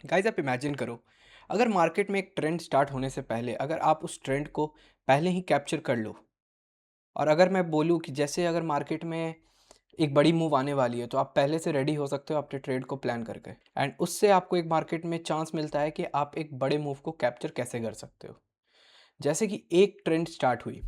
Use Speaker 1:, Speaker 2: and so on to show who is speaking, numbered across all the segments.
Speaker 1: Guys आप imagine करो, अगर मार्केट में एक ट्रेंड स्टार्ट होने से पहले अगर आप उस ट्रेंड को पहले ही कैप्चर कर लो। और अगर मैं बोलूँ कि जैसे अगर मार्केट में एक बड़ी मूव आने वाली है तो आप पहले से रेडी हो सकते हो अपने ट्रेड को प्लान करके। एंड उससे आपको एक मार्केट में चांस मिलता है कि आप एक बड़े मूव को कैप्चर कैसे कर सकते हो। जैसे कि एक ट्रेंड स्टार्ट हुई,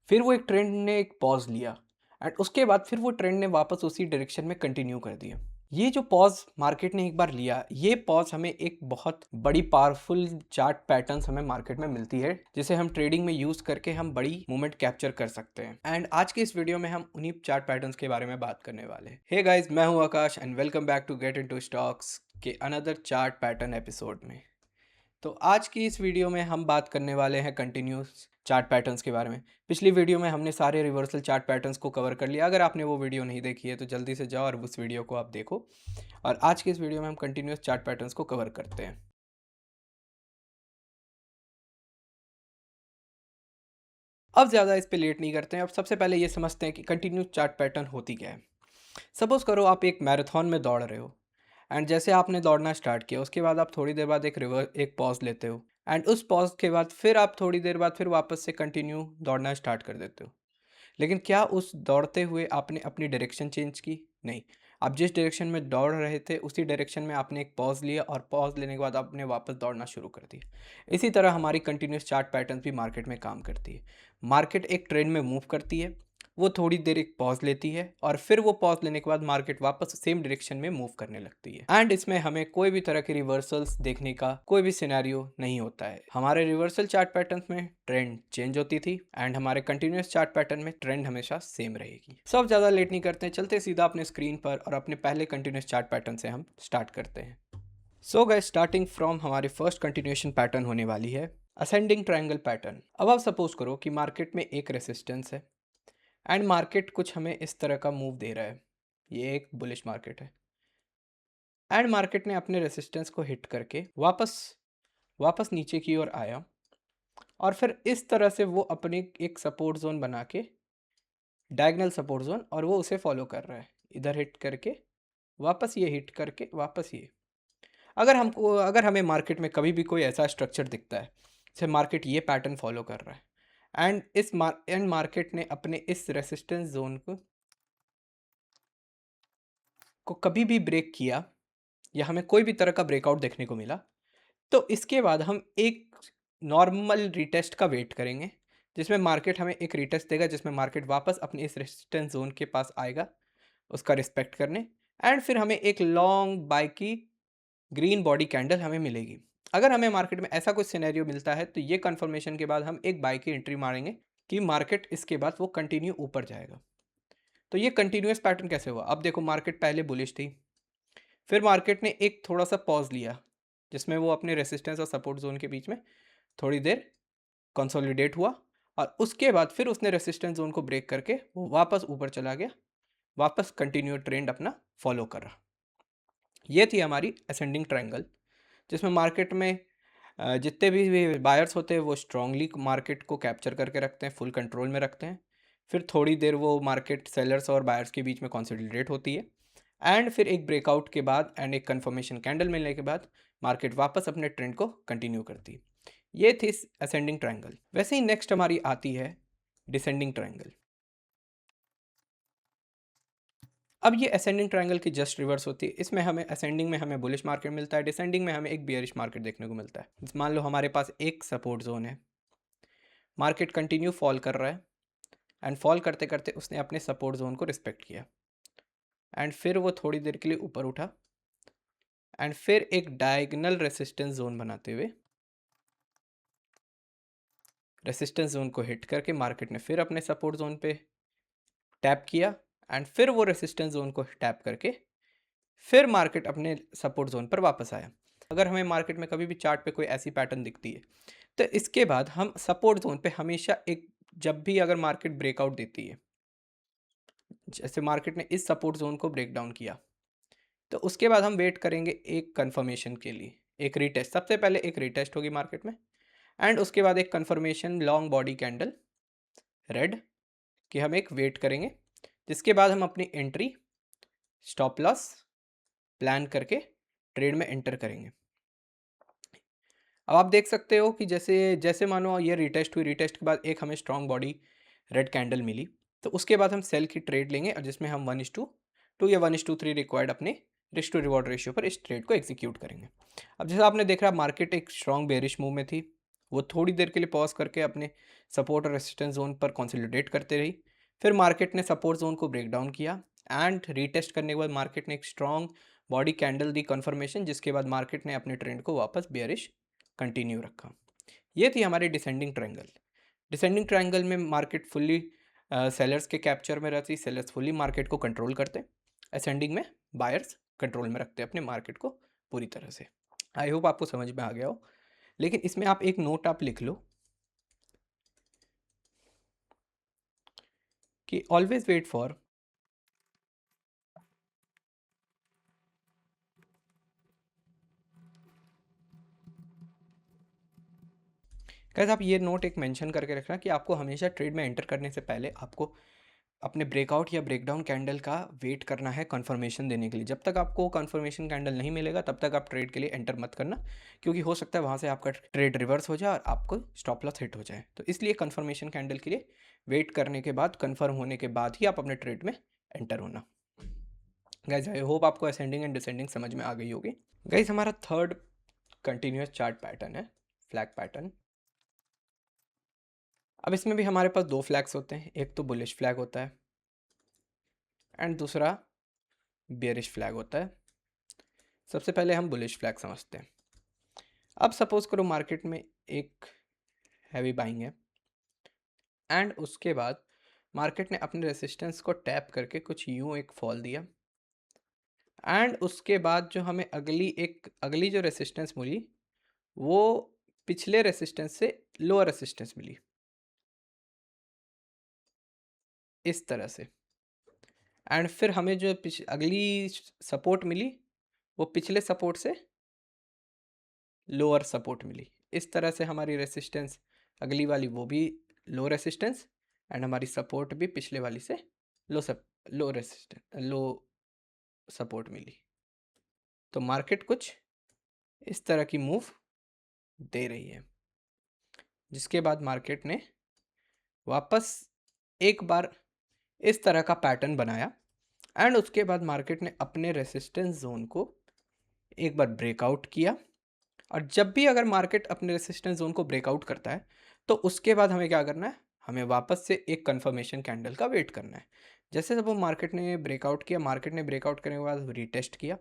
Speaker 1: फिर वो एक ट्रेंड ने एक पॉज़ लिया एंड उसके बाद फिर वो ट्रेंड ने वापस उसी डायरेक्शन में कंटिन्यू कर दिया। ये जो पॉज़ मार्केट ने एक बार लिया, ये पॉज़ हमें एक बहुत बड़ी पावरफुल चार्ट पैटर्न्स हमें मार्केट में मिलती है, जिसे हम ट्रेडिंग में यूज़ करके हम बड़ी मूवमेंट कैप्चर कर सकते हैं। एंड आज के इस वीडियो में हम उन्हीं चार्ट पैटर्न्स के बारे में बात करने वाले हैं। हे गाइस, मैं हूं Akash and welcome back to get into stocks के अनदर चार्ट पैटर्न एपिसोड में। तो आज की इस वीडियो में हम बात करने वाले हैं कंटिन्यूस चार्ट पैटर्न्स के बारे में। पिछली वीडियो में हमने सारे रिवर्सल चार्ट पैटर्न्स को कवर कर लिया। अगर आपने वो वीडियो नहीं देखी है तो जल्दी से जाओ और उस वीडियो को आप देखो। और आज की इस वीडियो में हम कंटिन्यूस चार्ट पैटर्न्स को कवर करते हैं। अब ज़्यादा इस पे लेट नहीं करते हैं। अब सबसे पहले ये समझते हैं कि कंटिन्यूस चार्ट पैटर्न होती क्या है। सपोज़ करो आप एक मैराथन में दौड़ रहे हो एंड जैसे आपने दौड़ना स्टार्ट किया उसके बाद आप थोड़ी देर बाद एक पॉज़ लेते हो एंड उस पॉज़ के बाद फिर आप थोड़ी देर बाद फिर वापस से कंटिन्यू दौड़ना स्टार्ट कर देते हो। लेकिन क्या उस दौड़ते हुए आपने अपनी डायरेक्शन चेंज की? नहीं। आप जिस डायरेक्शन में दौड़ रहे थे उसी डायरेक्शन में आपने एक पॉज़ लिया और पॉज़ लेने के बाद आपने वापस दौड़ना शुरू कर दिया। इसी तरह हमारी कंटिन्यूअस चार्ट पैटर्न भी मार्केट में काम करती है। मार्केट एक ट्रेंड में मूव करती है, वो थोड़ी देर एक पॉज़ लेती है और फिर वो पॉज़ लेने के बाद मार्केट वापस सेम डायरेक्शन में मूव करने लगती है। एंड इसमें हमें कोई भी तरह के रिवर्सल्स देखने का कोई भी सिनेरियो नहीं होता है। हमारे रिवर्सल चार्ट पैटर्न्स में ट्रेंड चेंज होती थी एंड हमारे कंटिन्यूअस चार्ट पैटर्न में ट्रेंड हमेशा सेम रहेगी। सब ज़्यादा लेट नहीं करते हैं, चलते सीधा अपने स्क्रीन पर और अपने पहले कंटिन्यूअस चार्ट पैटर्न से हम स्टार्ट करते हैं। सो गाइस, स्टार्टिंग फ्रॉम हमारी फर्स्ट कंटिन्यूएशन पैटर्न होने वाली है असेंडिंग ट्रायंगल पैटर्न। अब आप सपोज करो कि मार्केट में एक रेसिस्टेंस है एंड मार्केट कुछ हमें इस तरह का मूव दे रहा है। ये एक बुलिश मार्केट है एंड मार्केट ने अपने रेसिस्टेंस को हिट करके वापस वापस नीचे की ओर आया और फिर इस तरह से वो अपनी एक सपोर्ट जोन बना के, डायगोनल सपोर्ट जोन, और वो उसे फॉलो कर रहा है। इधर हिट करके वापस ये हिट करके वापस ये। अगर हमें मार्केट में कभी भी कोई ऐसा स्ट्रक्चर दिखता है जैसे मार्केट ये पैटर्न फॉलो कर रहा है एंड मार्केट ने अपने इस रेसिस्टेंस जोन को कभी भी ब्रेक किया या हमें कोई भी तरह का ब्रेकआउट देखने को मिला, तो इसके बाद हम एक नॉर्मल रीटेस्ट का वेट करेंगे, जिसमें मार्केट हमें एक रीटेस्ट देगा, जिसमें मार्केट वापस अपने इस रेजिस्टेंस ज़ोन के पास आएगा, उसका रिस्पेक्ट करने। एंड फिर हमें एक लॉन्ग बाय की ग्रीन बॉडी कैंडल हमें मिलेगी। अगर हमें मार्केट में ऐसा कुछ सिनेरियो मिलता है, तो ये कन्फर्मेशन के बाद हम एक बाय की एंट्री मारेंगे कि मार्केट इसके बाद वो कंटिन्यू ऊपर जाएगा। तो ये कंटिन्यूअस पैटर्न कैसे हुआ? अब देखो, मार्केट पहले बुलिश थी, फिर मार्केट ने एक थोड़ा-सा पॉज़ लिया, जिसमें वो अपने रेजिस्टेंस और सपोर्ट ज़ोन के बीच में थोड़ी देर कंसोलिडेट हुआ और उसके बाद फिर उसने रेजिस्टेंस ज़ोन को ब्रेक करके वो वापस ऊपर चला गया, वापस कंटिन्यू ट्रेंड अपना फॉलो कर रहा। ये थी हमारी असेंडिंग ट्रायंगल, जिसमें मार्केट में जितने भी बायर्स होते हैं वो स्ट्रांगली मार्केट को कैप्चर करके रखते हैं, फुल कंट्रोल में रखते हैं। फिर थोड़ी देर वो मार्केट सेलर्स और बायर्स के बीच में कंसोलिडेट होती है एंड फिर एक ब्रेकआउट के बाद एंड एक कंफर्मेशन कैंडल मिलने के बाद मार्केट वापस अपने ट्रेंड को कंटिन्यू करती है। ये थी असेंडिंग ट्रायंगल। वैसे ही नेक्स्ट हमारी आती है डिसेंडिंग ट्रायंगल। अब ये असेंडिंग ट्रायंगल की जस्ट रिवर्स होती है। इसमें हमें असेंडिंग में हमें बुलिश मार्केट मिलता है, डिसेंडिंग में हमें एक बियरिश मार्केट देखने को मिलता है। मान लो हमारे पास एक सपोर्ट जोन है, मार्केट कंटिन्यू फॉल कर रहा है एंड फॉल करते करते उसने अपने सपोर्ट जोन को रिस्पेक्ट किया एंड फिर वो थोड़ी देर के लिए ऊपर उठा एंड फिर एक डायगोनल रेसिस्टेंस जोन बनाते हुए रेसिस्टेंस जोन को हिट करके मार्केट ने फिर अपने सपोर्ट जोन पे टैप किया एंड फिर वो रेसिस्टेंस जोन को टैप करके फिर मार्केट अपने सपोर्ट जोन पर वापस आया। अगर हमें मार्केट में कभी भी चार्ट पे कोई ऐसी पैटर्न दिखती है, तो इसके बाद हम सपोर्ट जोन पे हमेशा एक, जब भी अगर मार्केट ब्रेकआउट देती है, जैसे मार्केट ने इस सपोर्ट जोन को ब्रेक डाउन किया, तो उसके बाद हम वेट करेंगे एक कंफर्मेशन के लिए, एक रीटेस्ट। सबसे पहले एक रीटेस्ट होगी मार्केट में एंड उसके बाद एक confirmation long body candle red की हम एक वेट करेंगे, जिसके बाद हम अपनी एंट्री, स्टॉप लॉस प्लान करके ट्रेड में एंटर करेंगे। अब आप देख सकते हो कि जैसे जैसे मानो ये रीटेस्ट हुई, रीटेस्ट के बाद एक हमें स्ट्रॉन्ग बॉडी रेड कैंडल मिली, तो उसके बाद हम सेल की ट्रेड लेंगे और जिसमें हम 1:2 या 1:3 रिक्वायर्ड अपने रिस्क टू रिवॉर्ड रेशियो पर इस ट्रेड को एग्जीक्यूट करेंगे। अब जैसा आपने देख रहा मार्केट एक स्ट्रॉन्ग बेरिश मूव में थी, वो थोड़ी देर के लिए पॉज करके अपने सपोर्ट और रेसिस्टेंस जोन पर कंसोलिडेट करते रही। फिर मार्केट ने सपोर्ट जोन को ब्रेक डाउन किया एंड रीटेस्ट करने के बाद मार्केट ने एक स्ट्रॉन्ग बॉडी कैंडल दी कन्फर्मेशन, जिसके बाद मार्केट ने अपने ट्रेंड को वापस बेयरिश कंटिन्यू रखा। ये थी हमारी डिसेंडिंग ट्रायंगल। डिसेंडिंग ट्रायंगल में मार्केट फुल्ली सेलर्स के कैप्चर में रहती, सेलर्स फुल्ली मार्केट को कंट्रोल करते। असेंडिंग में बायर्स कंट्रोल में रखते अपने मार्केट को पूरी तरह से। आई होप आपको समझ में आ गया हो। लेकिन इसमें आप एक नोट आप लिख लो कि ऑलवेज वेट फॉर गाइस, आप ये नोट एक मेंशन करके रखना कि आपको हमेशा ट्रेड में एंटर करने से पहले आपको अपने ब्रेकआउट या ब्रेकडाउन कैंडल का वेट करना है कंफर्मेशन देने के लिए। जब तक आपको कंफर्मेशन कैंडल नहीं मिलेगा तब तक आप ट्रेड के लिए एंटर मत करना, क्योंकि हो सकता है वहाँ से आपका ट्रेड रिवर्स हो जाए और आपको स्टॉप लॉस हिट हो जाए। तो इसलिए कंफर्मेशन कैंडल के लिए वेट करने के बाद, कंफर्म होने के बाद ही आप अपने ट्रेड में एंटर होना। गाइज आई होप आपको असेंडिंग एंड डिसेंडिंग समझ में आ गई होगी। गाइज हमारा थर्ड कंटिन्यूस चार्ट पैटर्न है फ्लैग पैटर्न। अब इसमें भी हमारे पास दो फ्लैग्स होते हैं, एक तो बुलिश फ्लैग होता है एंड दूसरा बेयरिश फ्लैग होता है। सबसे पहले हम बुलिश फ्लैग समझते हैं। अब सपोज करो मार्केट में एक हैवी बाइंग है एंड उसके बाद मार्केट ने अपने रेसिस्टेंस को टैप करके कुछ यूं एक फॉल दिया एंड उसके बाद जो हमें अगली जो रेसिस्टेंस मिली वो पिछले रेसिस्टेंस से लोअर रेसिस्टेंस मिली इस तरह से। एंड फिर हमें जो अगली सपोर्ट मिली वो पिछले सपोर्ट से लोअर सपोर्ट मिली। इस तरह से हमारी रेसिस्टेंस अगली वाली वो भी लो रेसिस्टेंस एंड हमारी सपोर्ट भी पिछले वाली से लो रेसिस्टेंस लो सपोर्ट मिली। तो मार्केट कुछ इस तरह की मूव दे रही है, जिसके बाद मार्केट ने वापस एक बार इस तरह का पैटर्न बनाया एंड उसके बाद मार्केट ने अपने रेसिस्टेंस जोन को एक बार ब्रेकआउट किया। और जब भी अगर मार्केट अपने रेसिस्टेंस जोन को ब्रेकआउट करता है तो उसके बाद हमें क्या करना है, हमें वापस से एक कंफर्मेशन कैंडल का वेट करना है। जैसे जब वो मार्केट ने ब्रेकआउट किया, मार्केट ने ब्रेकआउट करने के बाद रीटेस्ट किया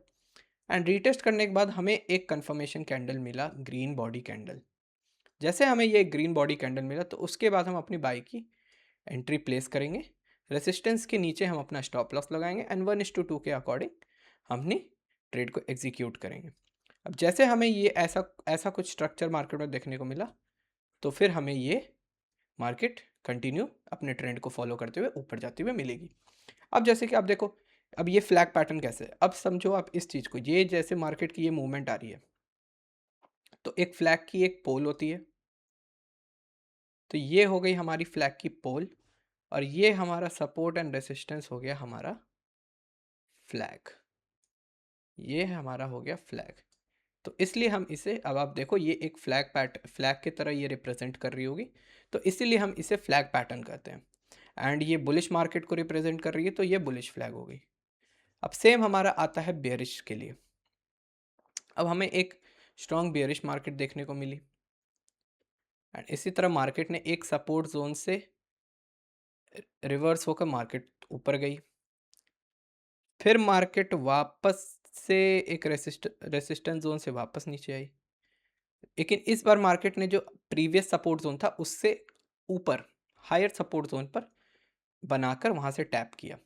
Speaker 1: एंड रीटेस्ट करने के बाद हमें एक कंफर्मेशन कैंडल मिला, ग्रीन बॉडी कैंडल। जैसे हमें ये ग्रीन बॉडी कैंडल मिला तो उसके बाद हम अपनी बाई की एंट्री प्लेस करेंगे। रेसिस्टेंस के नीचे हम अपना स्टॉप लॉस लगाएंगे एंड 1:2 के अकॉर्डिंग हम अपनी ट्रेड को एग्जीक्यूट करेंगे। अब जैसे हमें ये ऐसा ऐसा कुछ स्ट्रक्चर मार्केट में देखने को मिला तो फिर हमें ये मार्केट कंटिन्यू अपने ट्रेंड को फॉलो करते हुए ऊपर जाती हुए मिलेगी। अब जैसे कि आप देखो, अब ये फ्लैग पैटर्न कैसे है, अब समझो आप इस चीज़ को, ये जैसे मार्केट की ये मूवमेंट आ रही है तो एक फ्लैग की एक पोल होती है। तो ये हो गई हमारी फ्लैग की पोल और ये हमारा सपोर्ट एंड रेसिस्टेंस हो गया हमारा फ्लैग। ये हमारा हो गया फ्लैग। तो इसलिए हम इसे, अब आप देखो ये एक फ्लैग की तरह ये रिप्रेजेंट कर रही होगी, तो इसीलिए हम इसे फ्लैग पैटर्न कहते हैं। एंड ये बुलिश मार्केट को रिप्रेजेंट कर रही है तो ये बुलिश फ्लैग हो गई। अब सेम हमारा आता है बेयरिश के लिए। अब हमें एक स्ट्रॉन्ग बेयरिश मार्केट देखने को मिली एंड इसी तरह मार्केट ने एक सपोर्ट जोन से रिवर्स होकर मार्केट ऊपर गई। फिर मार्केट वापस से एक रेसिस्टेंस जोन से वापस नीचे आई, लेकिन इस बार मार्केट ने जो प्रीवियस सपोर्ट जोन था उससे ऊपर हायर सपोर्ट जोन पर बनाकर वहाँ से टैप किया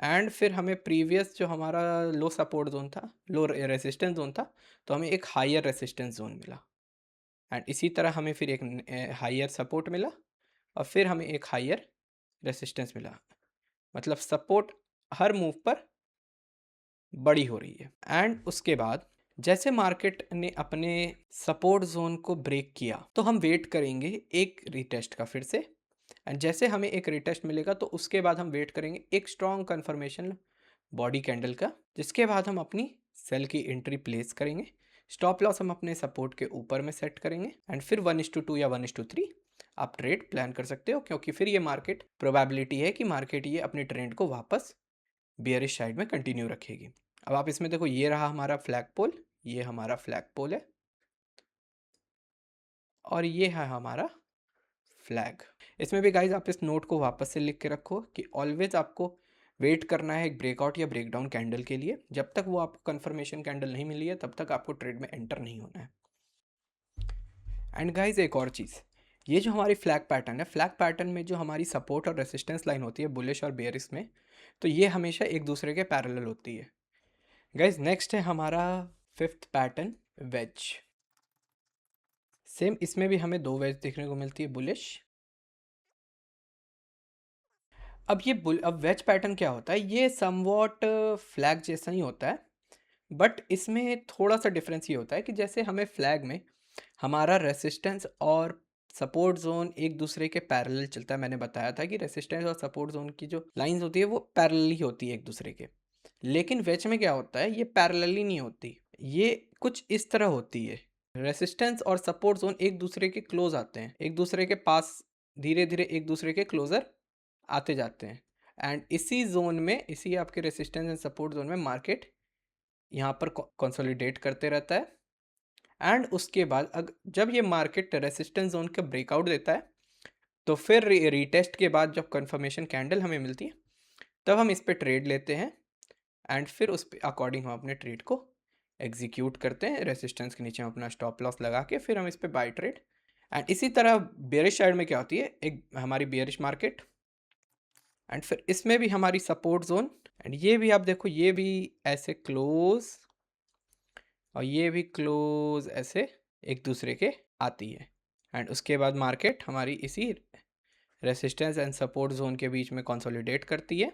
Speaker 1: एंड फिर हमें प्रीवियस जो हमारा लो सपोर्ट जोन था, लो रेसिस्टेंस जोन था, तो हमें एक हायर रेसिस्टेंस जोन मिला एंड इसी तरह हमें फिर एक हायर सपोर्ट मिला और फिर हमें एक हायर रेसिस्टेंस मिला। मतलब सपोर्ट हर मूव पर बड़ी हो रही है। एंड उसके बाद जैसे मार्केट ने अपने सपोर्ट जोन को ब्रेक किया तो हम वेट करेंगे एक रीटेस्ट का फिर से। एंड जैसे हमें एक रीटेस्ट मिलेगा तो उसके बाद हम वेट करेंगे एक स्ट्रॉन्ग कन्फर्मेशन बॉडी कैंडल का, जिसके बाद हम अपनी सेल की एंट्री प्लेस करेंगे। स्टॉप लॉस हम अपने सपोर्ट के ऊपर में सेट करेंगे एंड फिर 1:2 या 1:3 आप ट्रेड प्लान कर सकते हो, क्योंकि फिर ये मार्केट प्रोबेबिलिटी है कि मार्केट ये अपने ट्रेंड को वापस बियरिश साइड में कंटिन्यू रखेगी। अब आप इसमें देखो, ये रहा हमारा फ्लैग पोल, ये हमारा फ्लैग पोल है और ये है हमारा फ्लैग। इसमें भी गाइज आप इस नोट को वापस से लिख के रखो कि ऑलवेज आपको वेट करना है एक ब्रेकआउट या ब्रेकडाउन कैंडल के लिए। जब तक वो आपको कंफर्मेशन कैंडल नहीं मिली है तब तक आपको ट्रेड में एंटर नहीं होना है। एंड गाइज एक और चीज़, ये जो हमारी फ्लैग पैटर्न है, फ्लैग पैटर्न में जो हमारी सपोर्ट और रेसिस्टेंस लाइन होती है बुलिश और बेयरिश में, तो ये हमेशा एक दूसरे के पैरेलल होती है। गाइज नेक्स्ट है हमारा फिफ्थ पैटर्न, वेज। सेम इसमें भी हमें दो वेज देखने को मिलती है, बुलिश। अब वेज पैटर्न क्या होता है, ये समवॉट फ्लैग जैसा ही होता है, बट इसमें थोड़ा सा डिफरेंस ये होता है कि जैसे हमें फ्लैग में हमारा रेसिस्टेंस और सपोर्ट जोन एक दूसरे के पैरेलल चलता है। मैंने बताया था कि रेसिस्टेंस और सपोर्ट जोन की जो लाइंस होती है वो पैरेलल ही होती है एक दूसरे के। लेकिन वेज में क्या होता है, ये पैरेलल ही नहीं होती, ये कुछ इस तरह होती है। रेसिस्टेंस और सपोर्ट जोन एक दूसरे के क्लोज आते हैं, एक दूसरे के पास धीरे धीरे एक दूसरे के क्लोजर आते जाते हैं। एंड इसी जोन में, इसी आपके रेसिस्टेंस एंड सपोर्ट जोन में मार्केट यहाँ पर कंसोलिडेट करते रहता है। एंड उसके बाद जब ये मार्केट रेसिस्टेंस जोन का ब्रेकआउट देता है, तो फिर रीटेस्ट के बाद जब कंफर्मेशन कैंडल हमें मिलती है तब हम इस पर ट्रेड लेते हैं एंड फिर उस पर अकॉर्डिंग हम अपने ट्रेड को एग्जीक्यूट करते हैं। रेसिस्टेंस के नीचे हम अपना स्टॉप लॉस लगा के फिर हम इस पर बाय ट्रेड। एंड इसी तरह बेयरिश साइड में क्या होती है, एक हमारी बेयरिश मार्केट एंड फिर इसमें भी हमारी सपोर्ट जोन, एंड ये भी आप देखो, ये भी ऐसे क्लोज और ये भी क्लोज ऐसे एक दूसरे के आती है। एंड उसके बाद मार्केट हमारी इसी रेसिस्टेंस एंड सपोर्ट जोन के बीच में कंसोलिडेट करती है,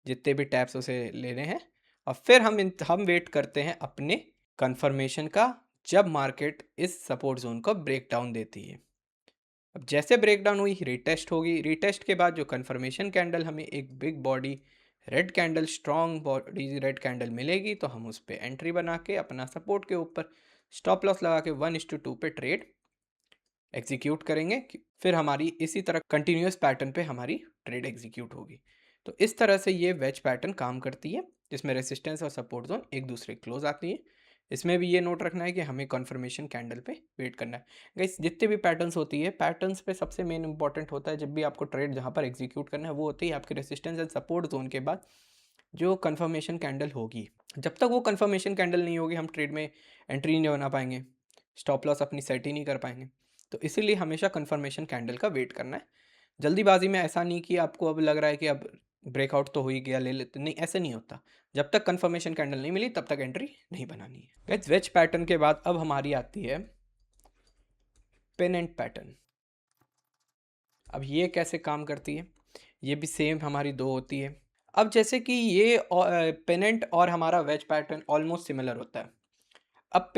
Speaker 1: जितने भी टैप्स उसे लेने हैं, और फिर हम वेट करते हैं अपने कंफर्मेशन का, जब मार्केट इस सपोर्ट जोन को ब्रेक डाउन देती है। अब जैसे ब्रेकडाउन हुई, रीटेस्ट होगी, रीटेस्ट के बाद जो कंफर्मेशन कैंडल हमें एक big body red candle, strong body red candle मिलेगी, तो हम उस पर एंट्री बना के अपना सपोर्ट के ऊपर स्टॉप लॉस लगा के 1:2 पे ट्रेड एग्जीक्यूट करेंगे। फिर हमारी इसी तरह कंटिन्यूस पैटर्न पे हमारी ट्रेड एग्जीक्यूट होगी। तो इस तरह से ये वेज पैटर्न काम करती है, जिसमें रेसिस्टेंस और सपोर्ट जोन एक दूसरे क्लोज आती है। इसमें भी ये नोट रखना है कि हमें कन्फर्मेशन कैंडल पे वेट करना है। गाइस जितने भी पैटर्न्स होती है, पैटर्न्स पे सबसे मेन इंपॉर्टेंट होता है जब भी आपको ट्रेड जहाँ पर एग्जीक्यूट करना है, वो होती है आपके रेसिस्टेंस एंड सपोर्ट जोन के बाद जो कन्फर्मेशन कैंडल होगी। जब तक वो कन्फर्मेशन कैंडल नहीं होगी हम ट्रेड में एंट्री नहीं बना पाएंगे, स्टॉप लॉस अपनी सेट ही नहीं कर पाएंगे। तो इसीलिए हमेशा कन्फर्मेशन कैंडल का वेट करना है। जल्दीबाजी में ऐसा नहीं कि आपको अब लग रहा है कि अब ब्रेकआउट तो हो ही गया, ले लेते, नहीं, ऐसे नहीं होता। जब तक कंफर्मेशन कैंडल नहीं मिली तब तक एंट्री नहीं बनानी है। गाइस वेज पैटर्न के बाद अब हमारी आती है पेनेंट पैटर्न। अब ये कैसे काम करती है, ये भी सेम हमारी दो होती है। अब जैसे कि ये पेनेंट और हमारा वेज पैटर्न ऑलमोस्ट सिमिलर होता है। अब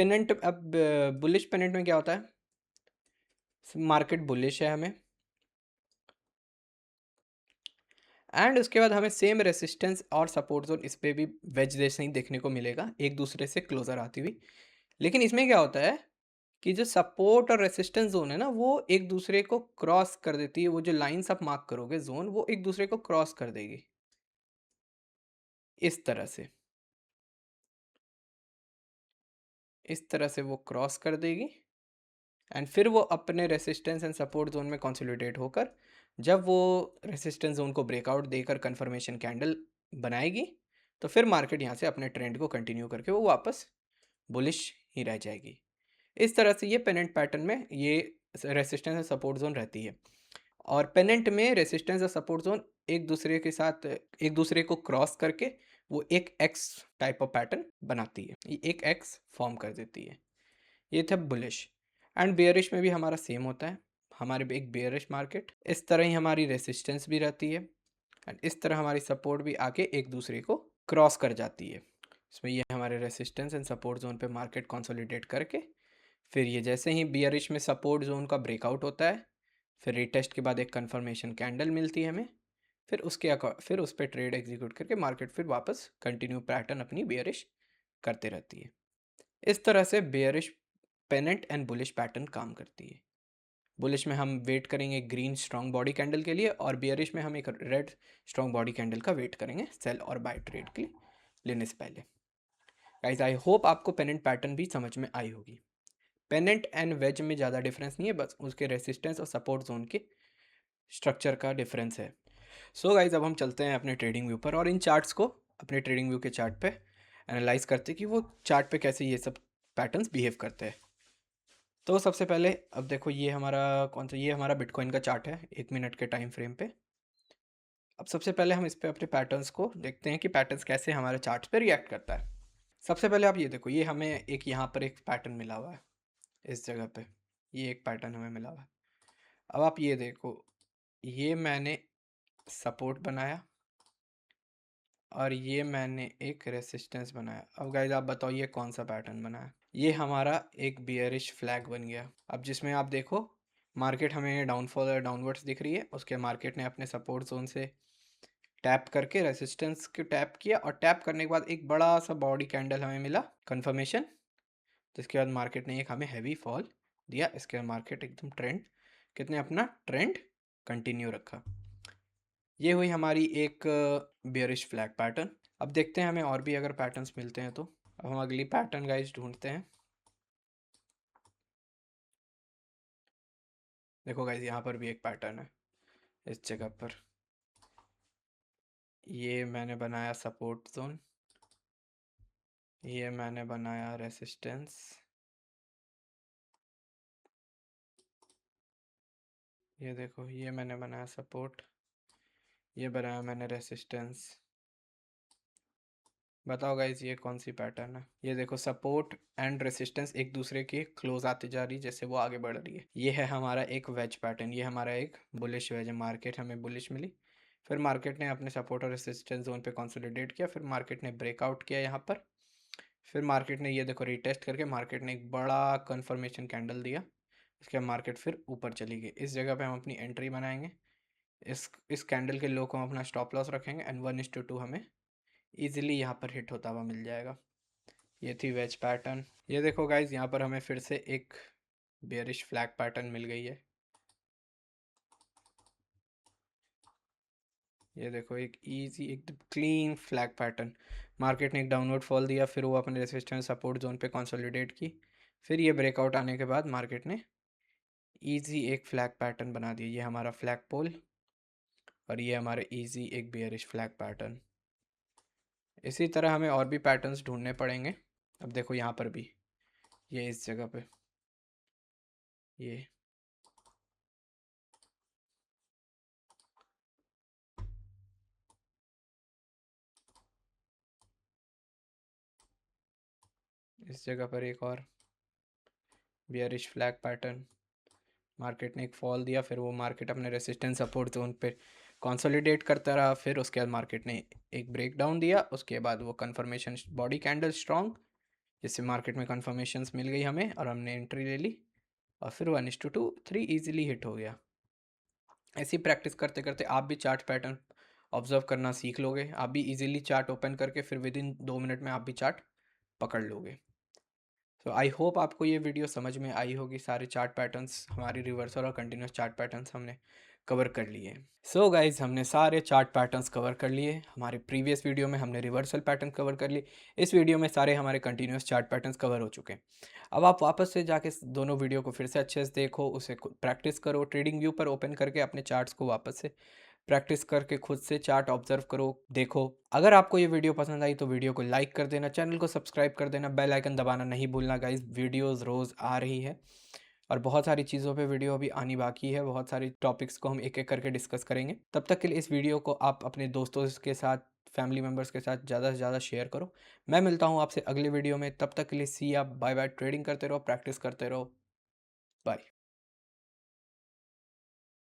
Speaker 1: बुलिश पेनेंट में क्या होता है, मार्केट बुलिश है हमें, एंड उसके बाद हमें सेम रेसिस्टेंस और सपोर्ट जोन इस पर भी वेज जैसे ही देखने को मिलेगा, एक दूसरे से क्लोजर आती हुई। लेकिन इसमें क्या होता है कि जो सपोर्ट और रेसिस्टेंस जोन है ना, वो एक दूसरे को क्रॉस कर देती है। वो जो लाइंस आप मार्क करोगे जोन, वो एक दूसरे को क्रॉस कर देगी इस तरह से, इस तरह से वो क्रॉस कर देगी। एंड फिर वो अपने रेसिस्टेंस एंड सपोर्ट जोन में कंसोलिडेट होकर, जब वो रेसिस्टेंस जोन को ब्रेकआउट देकर कंफर्मेशन कैंडल बनाएगी, तो फिर मार्केट यहाँ से अपने ट्रेंड को कंटिन्यू करके वो वापस बुलिश ही रह जाएगी। इस तरह से ये पेनेंट पैटर्न में ये रेसिस्टेंस और सपोर्ट जोन रहती है। और पेनेंट में रेसिस्टेंस और सपोर्ट जोन एक दूसरे के साथ, एक दूसरे को क्रॉस करके वो एक एक्स टाइप ऑफ पैटर्न बनाती है, ये एक एक्स फॉर्म कर देती है। ये था बुलिश। एंड बेयरिश में भी हमारा सेम होता है, हमारे एक बेयरिश मार्केट, इस तरह ही हमारी रेसिस्टेंस भी रहती है एंड इस तरह हमारी सपोर्ट भी आके एक दूसरे को क्रॉस कर जाती है। इसमें ये हमारे रेसिस्टेंस एंड सपोर्ट जोन पे मार्केट कंसोलिडेट करके, फिर ये जैसे ही बियरिश में सपोर्ट जोन का ब्रेकआउट होता है, फिर रीटेस्ट के बाद एक कंफर्मेशन कैंडल मिलती है हमें, फिर उस पर ट्रेड एग्जीक्यूट करके मार्केट फिर वापस कंटिन्यू पैटर्न अपनी बियरिश करते रहती है। इस तरह से bearish pennant and bullish pattern काम करती है। बुलिश में हम वेट करेंगे ग्रीन स्ट्रॉन्ग बॉडी कैंडल के लिए, और बियरिश में हम एक रेड स्ट्रॉन्ग बॉडी कैंडल का वेट करेंगे सेल और बाय ट्रेड के लिए लेने से पहले। गाइस आई होप आपको पेनेंट पैटर्न भी समझ में आई होगी। पेनेंट एंड वेज में ज़्यादा डिफरेंस नहीं है, बस उसके रेसिस्टेंस और सपोर्ट जोन के स्ट्रक्चर का डिफरेंस है। सो गाइज अब हम चलते हैं अपने ट्रेडिंग व्यू पर और इन चार्ट्स को अपने ट्रेडिंग व्यू के चार्ट पे एनालाइज करते हैं कि वो चार्ट पे कैसे ये सब पैटर्न्स बिहेव करते हैं। तो सबसे पहले अब देखो, ये हमारा कौन सा, ये हमारा बिटकॉइन का चार्ट है 1 मिनट के टाइम फ्रेम पे। अब सबसे पहले हम इस पे अपने पैटर्न्स को देखते हैं कि पैटर्न्स कैसे हमारे चार्ट्स पे रिएक्ट करता है। सबसे पहले आप ये देखो, ये हमें एक यहाँ पर एक पैटर्न मिला हुआ है इस जगह पे, ये एक पैटर्न हमें मिला हुआ है। अब आप ये देखो, ये मैंने सपोर्ट बनाया और ये मैंने एक रेसिस्टेंस बनाया। अब गाइज आप बताओ ये कौन सा पैटर्न बना है? ये हमारा एक बियरिश फ्लैग बन गया। अब जिसमें आप देखो मार्केट हमें डाउनफॉल और डाउनवर्ड्स दिख रही है, उसके मार्केट ने अपने सपोर्ट जोन से टैप करके रेसिस्टेंस को टैप किया, और टैप करने के बाद एक बड़ा सा बॉडी कैंडल हमें मिला कंफर्मेशन, जिसके बाद मार्केट ने एक हमें हैवी फॉल दिया। इसके बाद मार्केट एकदम ट्रेंड, कितने अपना ट्रेंड कंटिन्यू रखा। ये हुई हमारी एक बियरिश फ्लैग पैटर्न। अब देखते हैं हमें और भी अगर पैटर्न्स मिलते हैं तो। अब हम अगली पैटर्न गाइस ढूंढते हैं। देखो गाइस यहाँ पर भी एक पैटर्न है इस जगह पर। ये मैंने बनाया सपोर्ट जोन, ये मैंने बनाया रेसिस्टेंस, ये देखो ये मैंने बनाया सपोर्ट, ये बनाया मैंने रेसिस्टेंस। बताओ गाइज ये कौन सी पैटर्न है? ये देखो सपोर्ट एंड रेसिस्टेंस एक दूसरे के क्लोज आती जा रही है जैसे वो आगे बढ़ रही है। ये है हमारा एक वेज पैटर्न, ये हमारा एक बुलिश वेज है। मार्केट हमें बुलिश मिली, फिर मार्केट ने अपने सपोर्ट और रेसिस्टेंस जोन पे कंसोलिडेट किया, फिर मार्केट ने ब्रेकआउट किया यहाँ पर, फिर मार्केट ने ये देखो रीटेस्ट करके मार्केट ने एक बड़ा कन्फर्मेशन कैंडल दिया। उसके बाद मार्केट फिर ऊपर चली गई। इस जगह पे हम अपनी एंट्री बनाएंगे, इस कैंडल के लो को हम अपना स्टॉप लॉस रखेंगे एंड 1:2 हमें ईजिली यहाँ पर हिट होता हुआ मिल जाएगा। ये थी वेज पैटर्न। ये देखो गाइज यहाँ पर हमें फिर से एक बेयरिश फ्लैग पैटर्न मिल गई है। ये देखो एक इजी एकदम क्लीन फ्लैग पैटर्न। मार्केट ने एक डाउनवर्ड फॉल दिया, फिर वो अपने रेसिस्टेंस सपोर्ट जोन पे कंसोलिडेट की, फिर ये ब्रेकआउट आने के बाद मार्केट ने इजी एक फ्लैग पैटर्न बना दिया। ये हमारा फ्लैग पोल और ये हमारा इजी एक बेयरिश फ्लैग पैटर्न। इसी तरह हमें और भी पैटर्न्स ढूंढने पड़ेंगे। अब देखो यहाँ पर भी, ये इस जगह पे, ये इस जगह पर एक और बियरिश फ्लैग पैटर्न। मार्केट ने एक फॉल दिया, फिर वो मार्केट अपने रेसिस्टेंस सपोर्ट जोन पे कंसोलिडेट करता रहा, फिर उसके बाद मार्केट ने एक ब्रेक डाउन दिया। उसके बाद वो कंफर्मेशन बॉडी कैंडल स्ट्रॉन्ग, जिससे मार्केट में कंफर्मेशंस मिल गई हमें और हमने एंट्री ले ली, और फिर 1:2 3 ईजिली हिट हो गया। ऐसी प्रैक्टिस करते करते आप भी चार्ट पैटर्न ऑब्जर्व करना सीख लोगे। आप भी इजीली चार्ट ओपन करके फिर विद इन 2 मिनट में आप भी चार्ट पकड़ लोगे। तो आई होप आपको ये वीडियो समझ में आई होगी। सारे चार्ट पैटर्न्स, हमारी रिवर्सल और कंटिन्यूस चार्ट पैटर्न्स हमने कवर कर लिए। सो गाइज हमने सारे चार्ट पैटर्न्स कवर कर लिए। हमारे प्रीवियस वीडियो में हमने रिवर्सल पैटर्न कवर कर लिए, इस वीडियो में सारे हमारे कंटिन्यूस चार्ट पैटर्न्स कवर हो चुके हैं। अब आप वापस से जाके दोनों वीडियो को फिर से अच्छे से देखो, उसे प्रैक्टिस करो, ट्रेडिंग व्यू पर ओपन करके अपने चार्ट्स को वापस से प्रैक्टिस करके खुद से चार्ट ऑब्जर्व करो, देखो। अगर आपको ये वीडियो पसंद आई तो वीडियो को लाइक कर देना, चैनल को सब्सक्राइब कर देना, बेल आइकन दबाना नहीं भूलना गाइज। वीडियोस रोज़ आ रही है और बहुत सारी चीज़ों पे वीडियो अभी आनी बाकी है। बहुत सारी टॉपिक्स को हम एक एक करके डिस्कस करेंगे। तब तक के लिए इस वीडियो को आप अपने दोस्तों के साथ, फैमिली मेम्बर्स के साथ ज़्यादा से ज़्यादा शेयर करो। मैं मिलता हूँ आपसे अगले वीडियो में, तब तक के लिए सी आप, बाय बाय। ट्रेडिंग करते रहो, प्रैक्टिस करते रहो, बाय।